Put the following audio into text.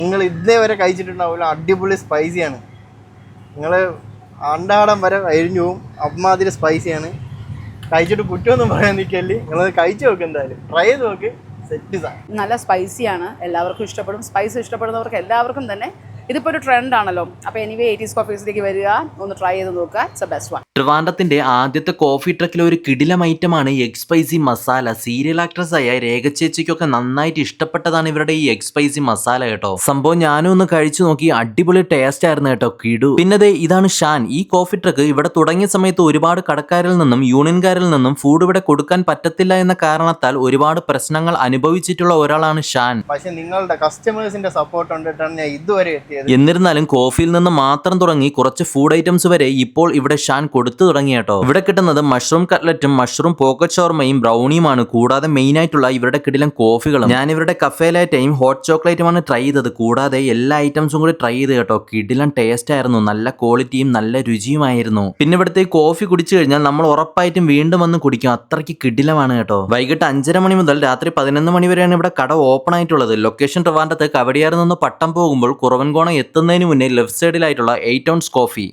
നിങ്ങൾ ഇതേവരെ കഴിച്ചിട്ടുണ്ടാവില്ല, അടിപൊളി സ്പൈസിയാണ്. നിങ്ങൾ അണ്ടാടം വരെ അരിഞ്ഞു പോവും, അമ്മാതിരി സ്പൈസിയാണ്. കഴിച്ചിട്ട് കുറ്റമൊന്നും പറയാൻ നിൽക്കല്ലേ, നിങ്ങളത് കഴിച്ചു നോക്ക്, എന്തായാലും ട്രൈ ചെയ്ത് നോക്ക്. സെറ്റ് സാധനം, നല്ല സ്പൈസിയാണ്, എല്ലാവർക്കും ഇഷ്ടപ്പെടും. സ്പൈസ് ഇഷ്ടപ്പെടുന്നവർക്ക് എല്ലാവർക്കും തന്നെ ഇതിപ്പോൾ ഒരു ട്രെൻഡ് ആണല്ലോ. അപ്പോൾ എനിവേ 80s കോഫീസിലേക്ക് വരിക, ഒന്ന് ട്രൈ ചെയ്ത് നോക്കുക. It's a best one. ട്രിവാൻഡ്രത്തിന്റെ ആദ്യത്തെ കോഫി ട്രക്കിലെ ഒരു കിടിലം ഐറ്റമാണ് egg spicy masala. Serial actress ആയ രേഖ ചേച്ചിക്കൊക്കെ നന്നായിട്ട് ഇഷ്ടപ്പെട്ടതാണ് ഇവരുടെ ഈ എഗ് സ്പൈസി മസാല കേട്ടോ. സംഭവം ഞാനും ഒന്ന് കഴിച്ചു നോക്കി, അടിപൊളി ടേസ്റ്റ് ആയിരുന്നു കേട്ടോ, കിടു. പിന്നെ ഇതാണ് ഷാൻ. ഈ കോഫി ട്രക്ക് ഇവിടെ തുടങ്ങിയ സമയത്ത് ഒരുപാട് കടക്കാരിൽ നിന്നും യൂണിയൻകാരിൽ നിന്നും ഫുഡ് ഇവിടെ കൊടുക്കാൻ പറ്റത്തില്ല എന്ന കാരണത്താൽ ഒരുപാട് പ്രശ്നങ്ങൾ അനുഭവിച്ചിട്ടുള്ള ഒരാളാണ് ഷാൻ. പക്ഷെ നിങ്ങളുടെ കസ്റ്റമേഴ്സിന്റെ സപ്പോർട്ട് കൊണ്ടിട്ടാണ് ഞാൻ ഇതുവരെ എത്തിയത്. എന്നിരുന്നാലും കോഫിയിൽ നിന്ന് മാത്രം തുടങ്ങി കുറച്ച് ഫുഡ് ഐറ്റംസ് വരെ ഇപ്പോൾ ഇവിടെ ഷാൻ കൊടുത്തു തുടങ്ങി കേട്ടോ. ഇവിടെ കിട്ടുന്നത് മഷ്റൂം കട്ട്ലറ്റും മഷ്റൂം പോക്കറ്റ് ഷവർമയും ബ്രൗണിയുമാണ്. കൂടാതെ മെയിൻ ആയിട്ടുള്ള ഇവരുടെ കിടിലൻ കോഫികളും. ഞാൻ ഇവരുടെ കഫേ ലാറ്റയും ഹോട്ട് ചോക്ലേറ്റുമാണ് ട്രൈ ചെയ്തത്. കൂടാതെ എല്ലാ ഐറ്റംസും കൂടി ട്രൈ ചെയ്ത് കേട്ടോ. കിടിലൻ ടേസ്റ്റ് ആയിരുന്നു, നല്ല ക്വാളിറ്റിയും നല്ല രുചിയുമായിരുന്നു. പിന്നെ ഇവിടുത്തെ കോഫി കുടിച്ചു കഴിഞ്ഞാൽ നമ്മൾ ഉറപ്പായിട്ടും വീണ്ടും വന്ന് കുടിക്കും, അത്രയ്ക്ക് കിടിലമാണ് കേട്ടോ. വൈകിട്ട് 5:30 മണി മുതൽ രാത്രി 11 മണി വരെയാണ് ഇവിടെ കട ഓപ്പൺ ആയിട്ടുള്ളത്. ലൊക്കേഷൻ ട്രിവാൻഡ്രത്ത് കവടിയാറിൽ നിന്ന് പട്ടം പോകുമ്പോൾ കുറവൻകോണം എത്തുന്നതിന് മുന്നേ ലെഫ്റ്റ് സൈഡിലായിട്ടുള്ള 8 ounce കോഫി.